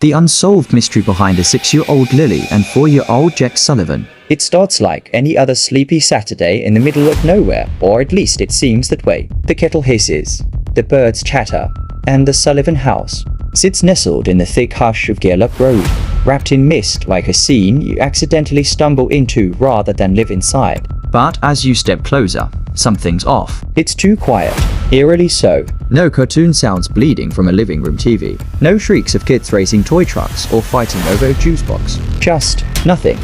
The unsolved mystery behind a 6-year-old Lilly and 4-year-old Jack Sullivan. It starts like any other sleepy Saturday in the middle of nowhere, or at least it seems that way. The kettle hisses, the birds chatter, and the Sullivan house sits nestled in the thick hush of Gairloch Road, wrapped in mist like a scene you accidentally stumble into rather than live inside. But as you step closer, something's off. It's too quiet, eerily so. No cartoon sounds bleeding from a living room TV. No shrieks of kids racing toy trucks or fighting over a juice box. Just nothing.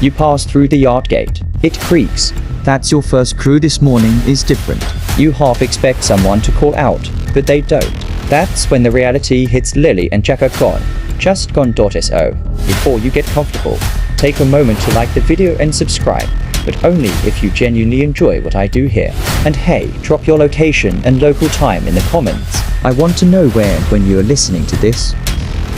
You pass through the yard gate. It creaks. That's your first clue this morning is different. You half expect someone to call out, but they don't. That's when the reality hits. Lilly and Jack are gone. Just gone. So, before you get comfortable, take a moment to like the video and subscribe, but only if you genuinely enjoy what I do here. And hey, drop your location and local time in the comments. I want to know where and when you are listening to this.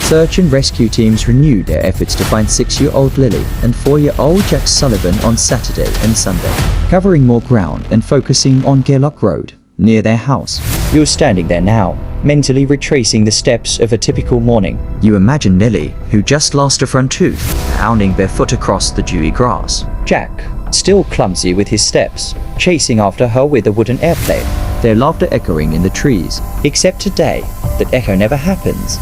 Search and rescue teams renewed their efforts to find 6-year-old Lilly and 4-year-old Jack Sullivan on Saturday and Sunday, covering more ground and focusing on Gairloch Road, near their house. You're standing there now, mentally retracing the steps of a typical morning. You imagine Lilly, who just lost a front tooth, pounding barefoot across the dewy grass. Jack, still clumsy with his steps, chasing after her with a wooden airplane. Their laughter echoing in the trees. Except today, that echo never happens.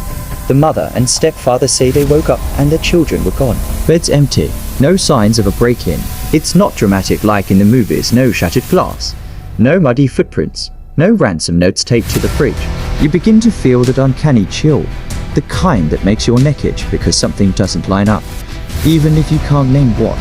The mother and stepfather say they woke up and their children were gone. Bed's empty. No signs of a break-in. It's not dramatic like in the movies. No shattered glass. No muddy footprints. No ransom notes taped to the fridge. You begin to feel that uncanny chill. The kind that makes your neck itch because something doesn't line up, even if you can't name what.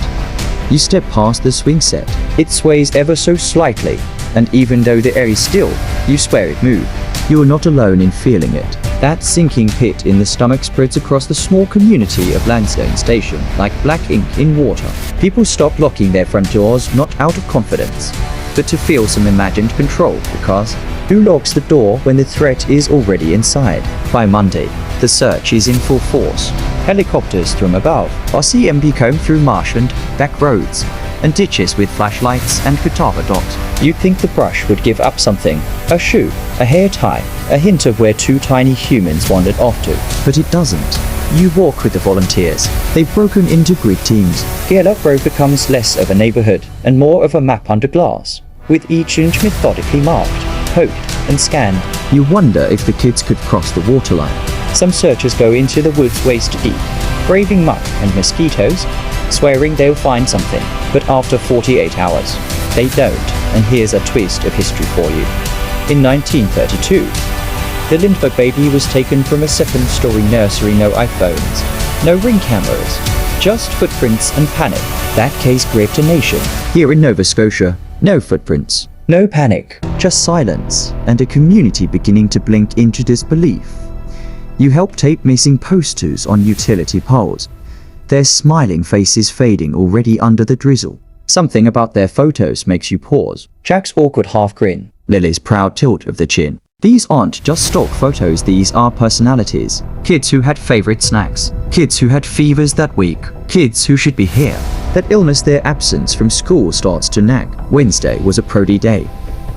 You step past the swing set. It sways ever so slightly, and even though the air is still, you swear it moved. You are not alone in feeling it. That sinking pit in the stomach spreads across the small community of Lansdowne Station like black ink in water. People stop locking their front doors not out of confidence, but to feel some imagined control, because who locks the door when the threat is already inside? By Monday, the search is in full force. Helicopters from above are seen comb through marshland, back roads, and ditches with flashlights and cadaver dogs. You'd think the brush would give up something. A shoe, a hair tie, a hint of where two tiny humans wandered off to. But it doesn't. You walk with the volunteers. They've broken into grid teams. Gairloch Road becomes less of a neighborhood and more of a map under glass, with each inch methodically marked, poked, and scanned. You wonder if the kids could cross the waterline. Some searchers go into the woods waist deep, braving muck and mosquitoes, swearing they'll find something. But after 48 hours, they don't, and here's a twist of history for you. In 1932, the Lindbergh baby was taken from a second-story nursery. No iPhones, no ring cameras, just footprints and panic. That case gripped a nation. Here in Nova Scotia, no footprints. No panic. Just silence, and a community beginning to blink into disbelief. You help tape missing posters on utility poles. Their smiling faces fading already under the drizzle. Something about their photos makes you pause. Jack's awkward half grin. Lilly's proud tilt of the chin. These aren't just stock photos, these are personalities. Kids who had favorite snacks. Kids who had fevers that week. Kids who should be here. That illness their absence from school starts to nag. Wednesday was a Prody day.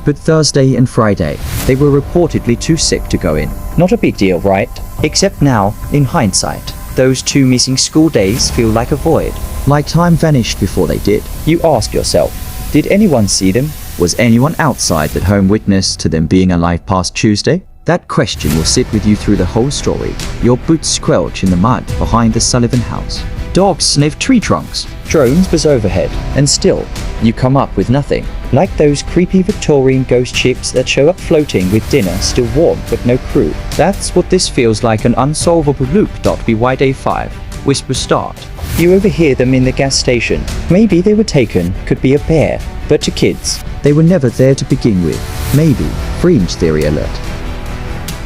But Thursday and Friday, they were reportedly too sick to go in. Not a big deal, right? Except now, in hindsight, those 2 missing school days feel like a void. Like time vanished before they did. You ask yourself, did anyone see them? Was anyone outside that home witness to them being alive past Tuesday? That question will sit with you through the whole story. Your boots squelch in the mud behind the Sullivan house. Dogs sniff tree trunks. Drones buzz overhead, and still, you come up with nothing. Like those creepy Victorian ghost ships that show up floating with dinner still warm but no crew. That's what this feels like, an unsolvable loop. By day 5, whispers start. You overhear them in the gas station. Maybe they were taken, could be a pair, but to kids, they were never there to begin with. Maybe. Fringe theory alert.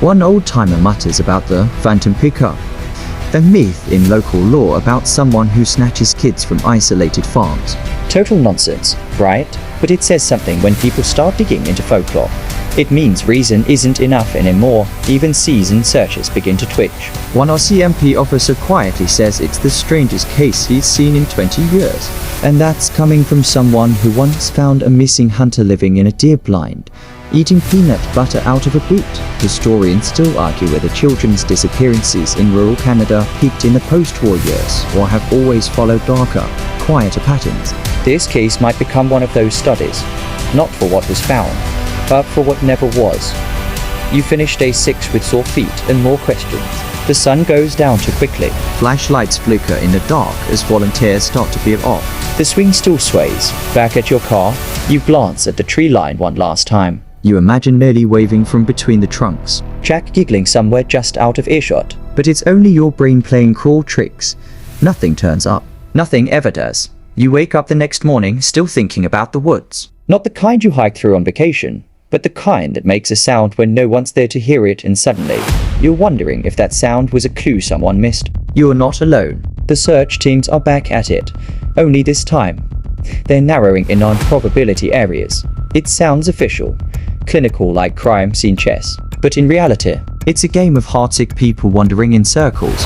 One old-timer mutters about the phantom Pictou, a myth in local lore about someone who snatches kids from isolated farms. Total nonsense, right? But it says something when people start digging into folklore. It means reason isn't enough anymore. Even seasoned searchers begin to twitch. One RCMP officer quietly says it's the strangest case he's seen in 20 years. And that's coming from someone who once found a missing hunter living in a deer blind eating peanut butter out of a boot. Historians still argue whether children's disappearances in rural Canada peaked in the post-war years or have always followed darker, quieter patterns. This case might become one of those studies, not for what was found, but for what never was. You finish day 6 with sore feet and more questions. The sun goes down too quickly. Flashlights flicker in the dark as volunteers start to veer off. The swing still sways. Back at your car, you glance at the tree line one last time. You imagine Lilly waving from between the trunks. Jack giggling somewhere just out of earshot. But it's only your brain playing cruel tricks. Nothing turns up. Nothing ever does. You wake up the next morning still thinking about the woods. Not the kind you hike through on vacation, but the kind that makes a sound when no one's there to hear it, and suddenly, you're wondering if that sound was a clue someone missed. You're not alone. The search teams are back at it. Only this time, they're narrowing in on probability areas. It sounds official, clinical like crime scene chess. But in reality, it's a game of heartsick people wandering in circles,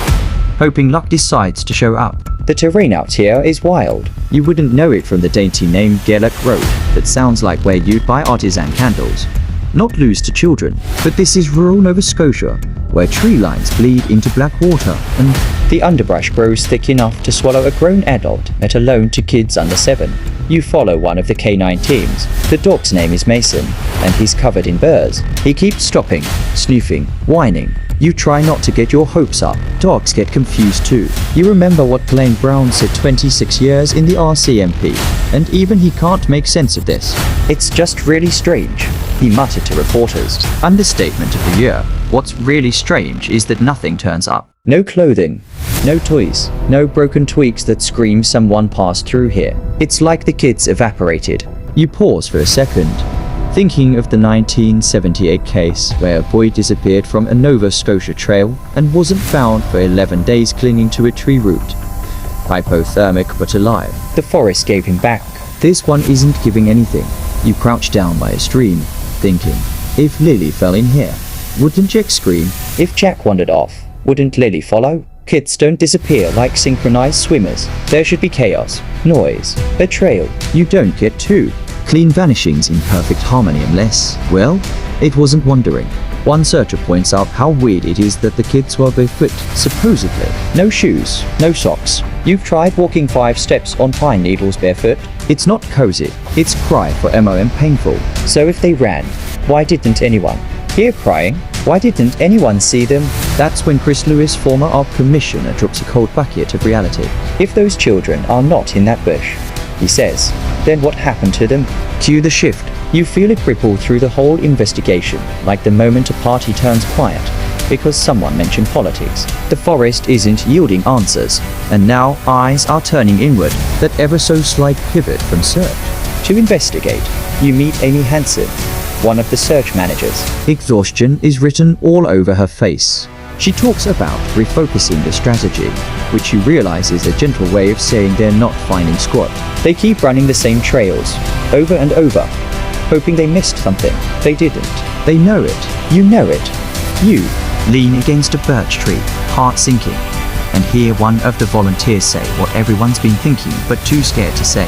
hoping luck decides to show up. The terrain out here is wild. You wouldn't know it from the dainty name Gaelic Road that sounds like where you'd buy artisan candles. Not lose to children, but this is rural Nova Scotia, where tree lines bleed into black water and the underbrush grows thick enough to swallow a grown adult, let alone to kids under 7. You follow one of the K9 teams. The dog's name is Mason, and he's covered in burrs. He keeps stopping, snoofing, whining. You try not to get your hopes up. Dogs get confused too. You remember what Blaine Brown said 26 years in the RCMP, and even he can't make sense of this. It's just really strange, he muttered to reporters. Understatement of the year. What's really strange is that nothing turns up. No clothing, no toys, no broken twigs that scream someone passed through here. It's like the kids evaporated. You pause for a second, thinking of the 1978 case where a boy disappeared from a Nova Scotia trail and wasn't found for 11 days clinging to a tree root. Hypothermic but alive. The forest gave him back. This one isn't giving anything. You crouch down by a stream, thinking, if Lilly fell in here, wouldn't Jack scream? If Jack wandered off, wouldn't Lilly follow? Kids don't disappear like synchronized swimmers. There should be chaos, noise, a trail. You don't get two clean vanishings in perfect harmony unless, well, it wasn't wandering. One searcher points out how weird it is that the kids were barefoot, supposedly. No shoes, no socks. You've tried walking 5 steps on pine needles barefoot? It's not cozy, it's cry for MOM painful. So if they ran, why didn't anyone hear crying? Why didn't anyone see them? That's when Chris Lewis, former ARP commissioner, drops a cold bucket of reality. If those children are not in that bush, he says, then what happened to them? Cue the shift. You feel it ripple through the whole investigation, like the moment a party turns quiet, because someone mentioned politics. The forest isn't yielding answers, and now eyes are turning inward, that ever so slight pivot from search. To investigate, you meet Amy Hansen, one of the search managers. Exhaustion is written all over her face. She talks about refocusing the strategy, which you realize is a gentle way of saying they're not finding squat. They keep running the same trails, over and over, hoping they missed something. They didn't. They know it. You know it. You lean against a birch tree, heart sinking, and hear one of the volunteers say what everyone's been thinking but too scared to say.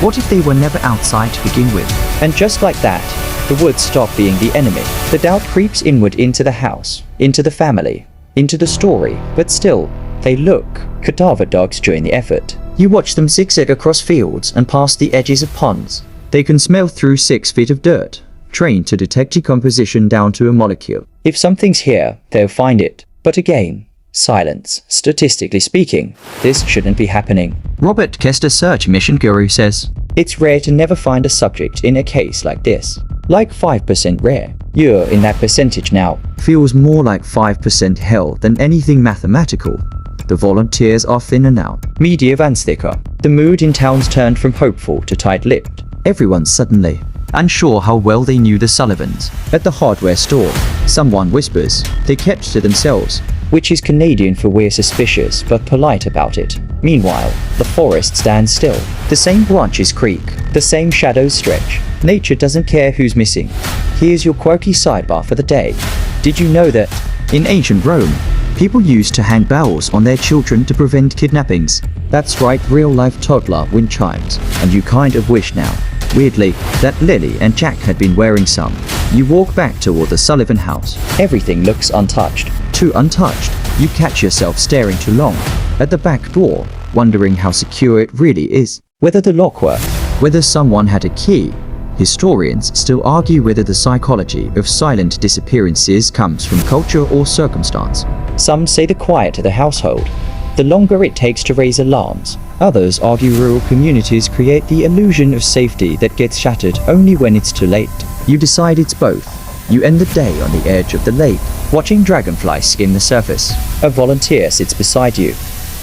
What if they were never outside to begin with? And just like that, the woods stop being the enemy. The doubt creeps inward into the house, into the family, into the story, but still, they look. Cadaver dogs join the effort. You watch them zigzag across fields and past the edges of ponds. They can smell through 6 feet of dirt, trained to detect decomposition down to a molecule. If something's here, they'll find it. But again, silence. Statistically speaking, this shouldn't be happening. Robert Kester, search mission guru, says, it's rare to never find a subject in a case like this. Like 5% rare. You're in that percentage now. Feels more like 5% hell than anything mathematical. The volunteers are thinner now. Media vans thicker. The mood in town's turned from hopeful to tight-lipped. Everyone's suddenly unsure how well they knew the Sullivans. At the hardware store, someone whispers they kept to themselves, which is Canadian for we're suspicious but polite about it. Meanwhile, the forest stands still. The same branches creak, the same shadows stretch. Nature doesn't care who's missing. Here's your quirky sidebar for the day. Did you know that in ancient Rome, people used to hang bells on their children to prevent kidnappings? That's right, real-life toddler wind chimes, and you kind of wish now Weirdly, that Lilly and Jack had been wearing some. You walk back toward the Sullivan house. Everything looks untouched. Too untouched. You catch yourself staring too long at the back door, wondering how secure it really is. Whether the lock worked. Whether someone had a key. Historians still argue whether the psychology of silent disappearances comes from culture or circumstance. Some say the quieter the household, the longer it takes to raise alarms. Others argue rural communities create the illusion of safety that gets shattered only when it's too late. You decide it's both. You end the day on the edge of the lake, Watching dragonflies skim the surface. A volunteer sits beside you,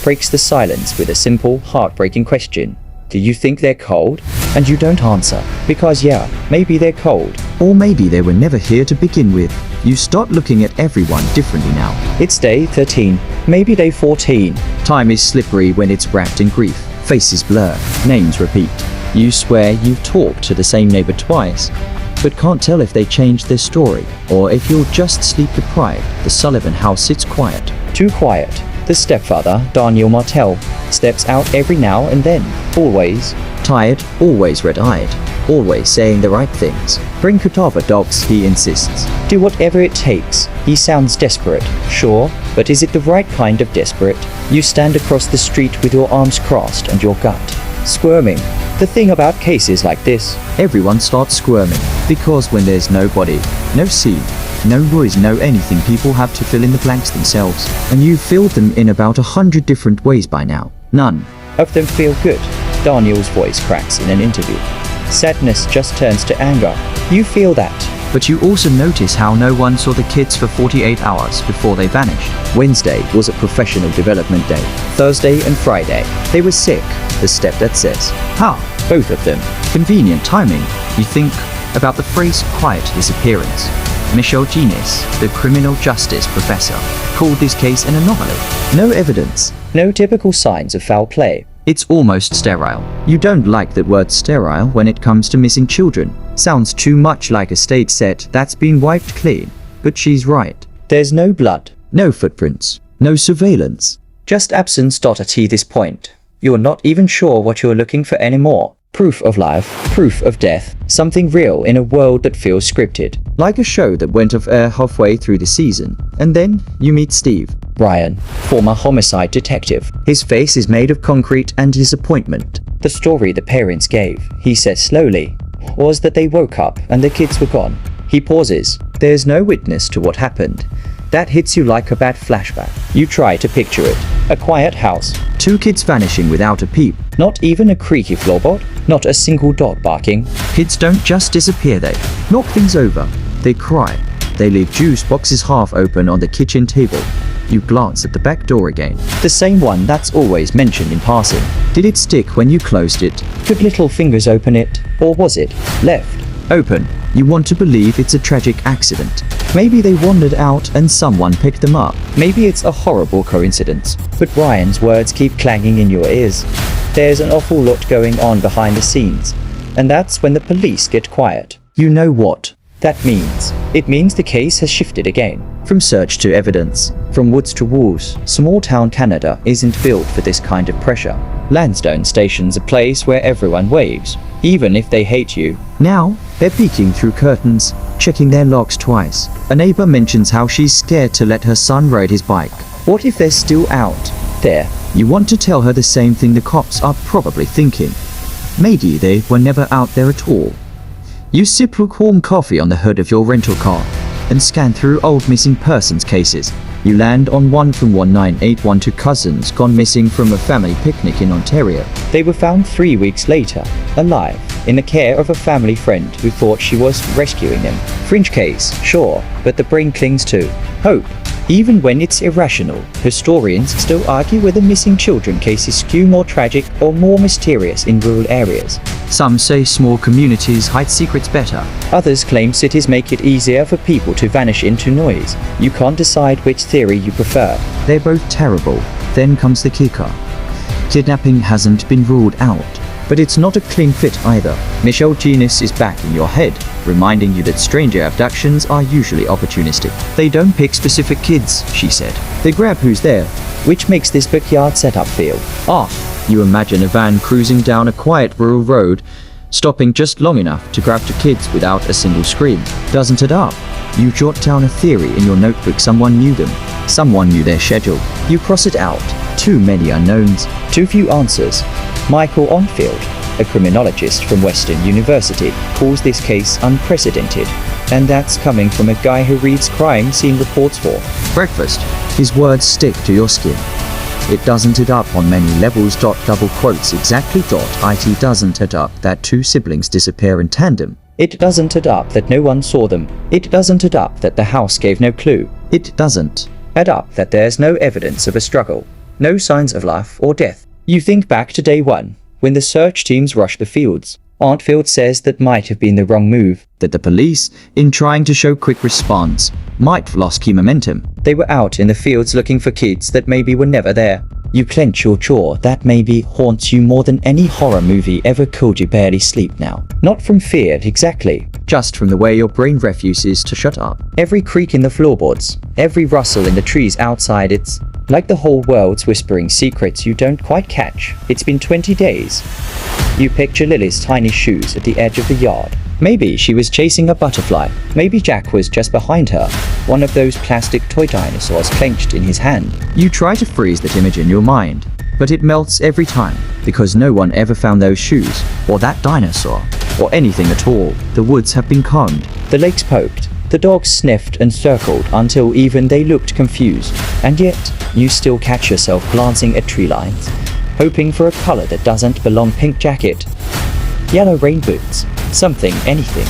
breaks the silence with a simple, heartbreaking question. Do you think they're cold? And you don't answer, because yeah, maybe they're cold. Or maybe they were never here to begin with. You start looking at everyone differently now. It's day 13, maybe day 14. Time is slippery when it's wrapped in grief. Faces blur, names repeat. You swear you've talked to the same neighbor twice, but can't tell if they changed their story, or if you're just sleep deprived. The Sullivan house sits quiet. Too quiet. The stepfather, Daniel Martel, steps out every now and then, always. Tired, always red-eyed, always saying the right things. Bring cadaver dogs, he insists. Do whatever it takes. He sounds desperate, sure, but is it the right kind of desperate? You stand across the street with your arms crossed and your gut squirming. The thing about cases like this, everyone starts squirming, because when there's no body, no scene, no noise, no anything, people have to fill in the blanks themselves. And you've filled them in about 100 different ways by now. None of them feel good. Daniel's voice cracks in an interview. Sadness just turns to anger. You feel that. But you also notice how no one saw the kids for 48 hours before they vanished. Wednesday was a professional development day. Thursday and Friday, they were sick, the stepdad says. How? Both of them. Convenient timing. You think about the phrase quiet disappearance. Michel Genis, the criminal justice professor, called this case an anomaly. No evidence. No typical signs of foul play. It's almost sterile. You don't like the word sterile when it comes to missing children. Sounds too much like a stage set that's been wiped clean. But she's right. There's no blood. No footprints. No surveillance. Just absence. At this point, you're not even sure what you're looking for anymore. Proof of life, proof of death, something real in a world that feels scripted. Like a show that went off air halfway through the season. And then you meet Steve. Ryan, former homicide detective. His face is made of concrete and disappointment. The story the parents gave, he says slowly, was that they woke up and the kids were gone. He pauses. There's no witness to what happened. That hits you like a bad flashback. You try to picture it. A quiet house. 2 kids vanishing without a peep. Not even a creaky floorboard. Not a single dog barking. Kids don't just disappear, they knock things over. They cry. They leave juice boxes half open on the kitchen table. You glance at the back door again. The same one that's always mentioned in passing. Did it stick when you closed it? Could little fingers open it? Or was it left open? You want to believe it's a tragic accident. Maybe they wandered out and someone picked them up. Maybe it's a horrible coincidence. But Ryan's words keep clanging in your ears. There's an awful lot going on behind the scenes. And that's when the police get quiet. You know what that means. It means the case has shifted again. From search to evidence. From woods to walls. Small town Canada isn't built for this kind of pressure. Lansdowne Station's a place where everyone waves, even if they hate you. Now, they're peeking through curtains, checking their locks twice. A neighbor mentions how she's scared to let her son ride his bike. What if they're still out there? You want to tell her the same thing the cops are probably thinking. Maybe they were never out there at all. You sip lukewarm coffee on the hood of your rental car and scan through old missing persons cases. You land on one from 1981, 2 cousins gone missing from a family picnic in Ontario. They were found 3 weeks later, alive, in the care of a family friend who thought she was rescuing them. Fringe case, sure, but the brain clings to hope. Even when it's irrational, historians still argue whether missing children cases skew more tragic or more mysterious in rural areas. Some say small communities hide secrets better. Others claim cities make it easier for people to vanish into noise. You can't decide which theory you prefer. They're both terrible. Then comes the kicker. Kidnapping hasn't been ruled out. But it's not a clean fit either. Michel Genis is back in your head, reminding you that stranger abductions are usually opportunistic. They don't pick specific kids, she said. They grab who's there. Which makes this backyard setup feel off. You imagine a van cruising down a quiet rural road, stopping just long enough to grab the kids without a single scream. Doesn't add up. You jot down a theory in your notebook. Someone knew them. Someone knew their schedule. You cross it out. Too many unknowns. Too few answers. Michael Onfield, a criminologist from Western University, calls this case unprecedented. And that's coming from a guy who reads crime scene reports for breakfast. His words stick to your skin. It doesn't add up on many levels. Double quotes exactly. It doesn't add up that two siblings disappear in tandem. It doesn't add up that no one saw them. It doesn't add up that the house gave no clue. It doesn't add up that there's no evidence of a struggle. No signs of life or death. You think back to day one, when the search teams rushed the fields. Arntfield says that might have been the wrong move. That the police, in trying to show quick response, might have lost key momentum. They were out in the fields looking for kids that maybe were never there. You clench your jaw. That maybe haunts you more than any horror movie ever could. You barely sleep now. Not from fear, exactly. Just from the way your brain refuses to shut up. Every creak in the floorboards, every rustle in the trees outside, it's like the whole world's whispering secrets you don't quite catch. It's been 20 days. You picture Lily's tiny shoes at the edge of the yard. Maybe she was chasing a butterfly. Maybe Jack was just behind her, one of those plastic toy dinosaurs clenched in his hand. You try to freeze that image in your mind, but it melts every time, because no one ever found those shoes, or that dinosaur, or anything at all. The woods have been combed. The lakes poked. The dogs sniffed and circled until even they looked confused. And yet, you still catch yourself glancing at tree lines, hoping for a color that doesn't belong. Pink jacket, yellow rain boots, something, anything.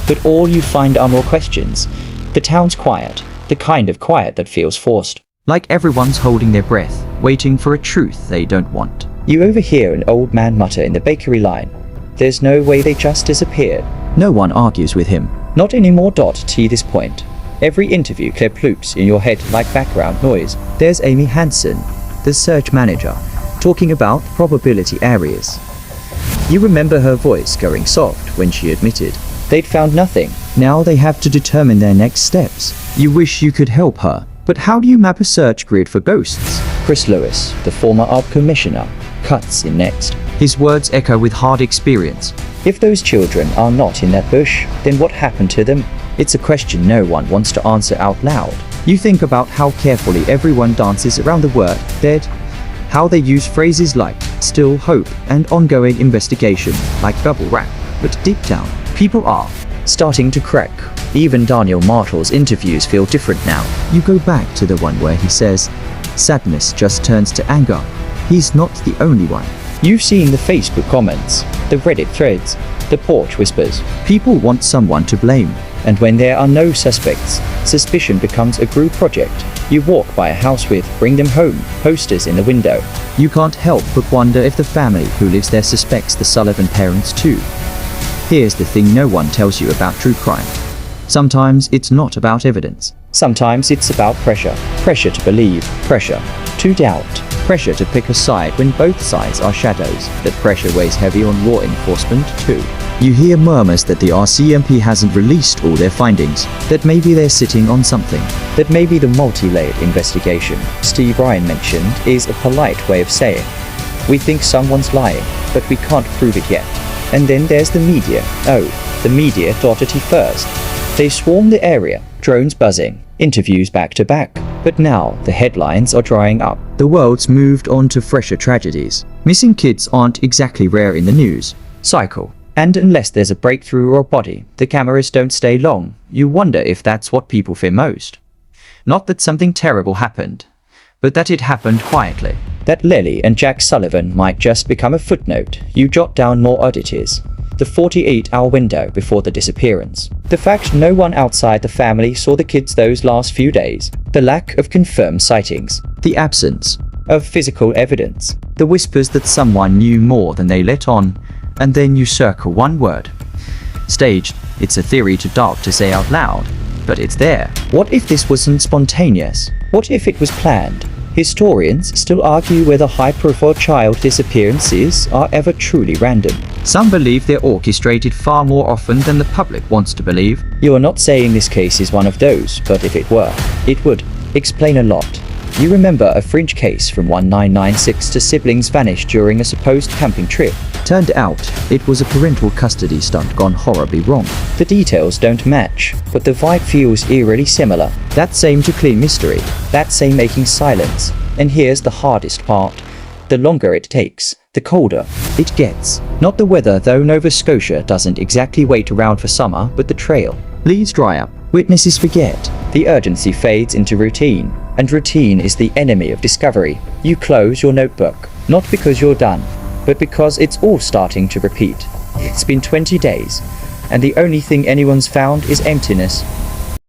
But all you find are more questions. The town's quiet, the kind of quiet that feels forced. Like everyone's holding their breath, waiting for a truth they don't want. You overhear an old man mutter in the bakery line. There's no way they just disappeared. No one argues with him. Not anymore. To this point, every interview clip loops in your head like background noise. There's Amy Hansen, the search manager, talking about probability areas. You remember her voice going soft when she admitted they'd found nothing. Now they have to determine their next steps. You wish you could help her, but how do you map a search grid for ghosts? Chris Lewis, the former ARP commissioner, cuts in next. His words echo with hard experience. If those children are not in that bush, then what happened to them? It's a question no one wants to answer out loud. You think about how carefully everyone dances around the word dead, how they use phrases like still hope and ongoing investigation like bubble wrap, but deep down, people are starting to crack. Even Daniel Martel's interviews feel different now. You go back to the one where he says, sadness just turns to anger. He's not the only one. You've seen the Facebook comments, the Reddit threads, the porch whispers. People want someone to blame. And when there are no suspects, suspicion becomes a group project. You walk by a house with bring them home posters in the window. You can't help but wonder if the family who lives there suspects the Sullivan parents too. Here's the thing no one tells you about true crime. Sometimes it's not about evidence. Sometimes it's about pressure. Pressure to believe. Pressure to doubt. Pressure to pick a side when both sides are shadows. That pressure weighs heavy on law enforcement too. You hear murmurs that the RCMP hasn't released all their findings, that maybe they're sitting on something. That maybe the multi-layered investigation Steve Ryan mentioned is a polite way of saying, we think someone's lying, but we can't prove it yet. And then there's the media. Oh, the media dotted it first. They swarm the area, drones buzzing, interviews back to back. But now, the headlines are drying up. The world's moved on to fresher tragedies. Missing kids aren't exactly rare in the news cycle. And unless there's a breakthrough or body, the cameras don't stay long. You wonder if that's what people fear most. Not that something terrible happened, but that it happened quietly. That Lilly and Jack Sullivan might just become a footnote. You jot down more oddities. The 48-hour window before the disappearance. The fact no one outside the family saw the kids those last few days. The lack of confirmed sightings. The absence of physical evidence. The whispers that someone knew more than they let on. And then you circle one word. Staged. It's a theory too dark to say out loud, but it's there. What if this wasn't spontaneous? What if it was planned? Historians still argue whether high-profile child disappearances are ever truly random. Some believe they're orchestrated far more often than the public wants to believe. You are not saying this case is one of those, but if it were, it would explain a lot. You remember a fringe case from 1996 to siblings vanished during a supposed camping trip. Turned out, it was a parental custody stunt gone horribly wrong. The details don't match, but the vibe feels eerily similar. That same to clean mystery. That same making silence. And here's the hardest part. The longer it takes, the colder it gets. Not the weather though, Nova Scotia doesn't exactly wait around for summer, but the trail. Leaves dry up. Witnesses forget. The urgency fades into routine. And routine is the enemy of discovery. You close your notebook, not because you're done, but because it's all starting to repeat. It's been 20 days, and the only thing anyone's found is emptiness.